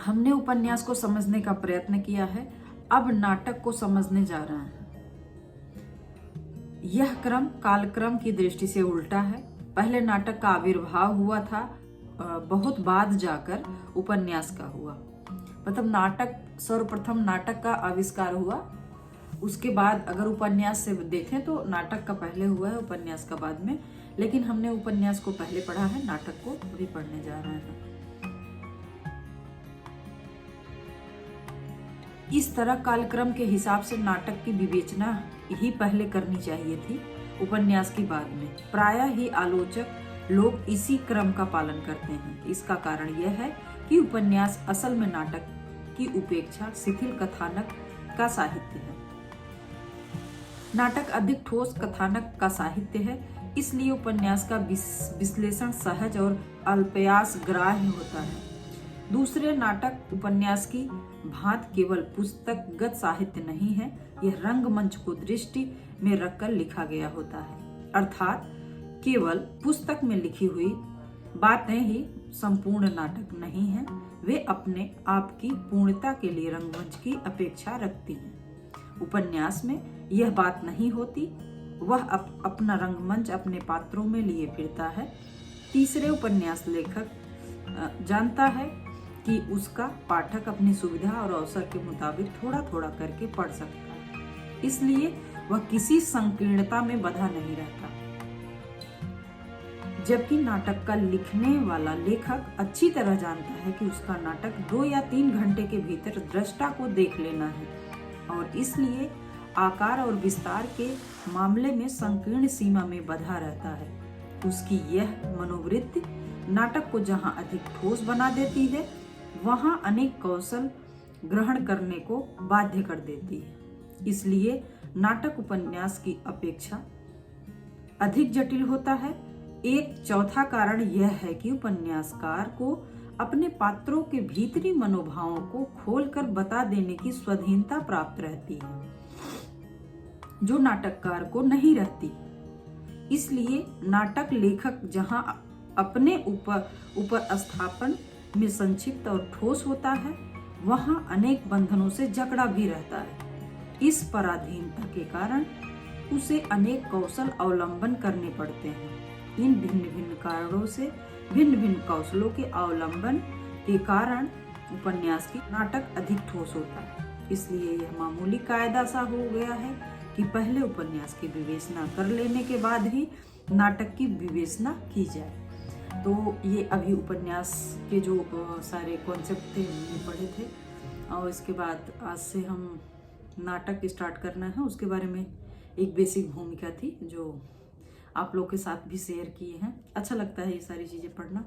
हमने उपन्यास को समझने का प्रयत्न किया है, अब नाटक को समझने जा रहे हैं। यह क्रम कालक्रम की दृष्टि से उल्टा है। पहले नाटक का आविर्भाव हुआ था, बहुत बाद जाकर उपन्यास का हुआ। मतलब नाटक, सर्वप्रथम नाटक का आविष्कार हुआ, उसके बाद अगर उपन्यास से देखें तो नाटक का पहले हुआ है, उपन्यास का बाद में। लेकिन हमने उपन्यास को पहले पढ़ा है, नाटक को भी पढ़ने जा रहे हैं। इस तरह कालक्रम के हिसाब से नाटक की विवेचना ही पहले करनी चाहिए थी, उपन्यास की बाद में। प्रायः ही आलोचक लोग इसी क्रम का पालन करते हैं। इसका कारण यह है कि उपन्यास असल में नाटक की उपेक्षा शिथिल कथानक का साहित्य है। नाटक अधिक ठोस कथानक का साहित्य है, इसलिए उपन्यास का विश्लेषण सहज और अल्पयास ग्राह्य होता है। दूसरे नाटक उपन्यास की भांति केवल पुस्तकगत साहित्य नहीं है, यह रंगमंच को दृष्टि में रखकर लिखा गया होता है। अर्थात केवल पुस्तक में लिखी हुई बातें ही संपूर्ण नाटक नहीं है, वे अपने आप की पूर्णता के लिए रंगमंच की अपेक्षा रखती हैं। उपन्यास में यह बात नहीं होती, वह अपना रंगमंच अपने पात्रों में लिए फिरता है। तीसरे उपन्यास लेखक जानता है कि उसका पाठक अपनी सुविधा और अवसर के मुताबिक थोड़ा थोड़ा करके पढ़ सकता है, इसलिए वह किसी संकीर्णता में बंधा नहीं रहता। जबकि नाटक का लिखने वाला लेखक अच्छी तरह जानता है कि उसका नाटक 2 या 3 घंटे के भीतर दृष्टा को देख लेना है, और इसलिए आकार और विस्तार के मामले में संकीर्ण सीमा में बंधा रहता है। उसकी यह मनोवृत्ति नाटक को जहां अधिक ठोस बना देती है, वहां अनेक कौशल ग्रहण करने को बाध्य कर देती है। इसलिए नाटक उपन्यास की अपेक्षा अधिक जटिल होता है। एक चौथा कारण यह है कि उपन्यासकार को अपने पात्रों के भीतरी मनोभावों को खोलकर बता देने की स्वाधीनता प्राप्त रहती है, जो नाटककार को नहीं रहती। इसलिए नाटक लेखक जहां अपने ऊपर स्थापन में संक्षिप्त और ठोस होता है, वहां अनेक बंधनों से जकड़ा भी रहता है। इस पराधीनता के कारण उसे अनेक कौशल अवलंबन करने पड़ते हैं। इन भिन्न भिन्न कारणों से, भिन्न भिन्न कौशलों के अवलंबन के कारण उपन्यास की नाटक अधिक ठोस होता है। इसलिए यह मामूली कायदा सा हो गया है कि पहले उपन्यास की विवेचना कर लेने के बाद ही नाटक की विवेचना की जाए। तो ये अभी उपन्यास के जो सारे कॉन्सेप्ट थे हमने पढ़े थे, और इसके बाद आज से हम नाटक स्टार्ट करना है, उसके बारे में एक बेसिक भूमिका थी जो आप लोग के साथ भी शेयर किए हैं। अच्छा लगता है ये सारी चीज़ें पढ़ना।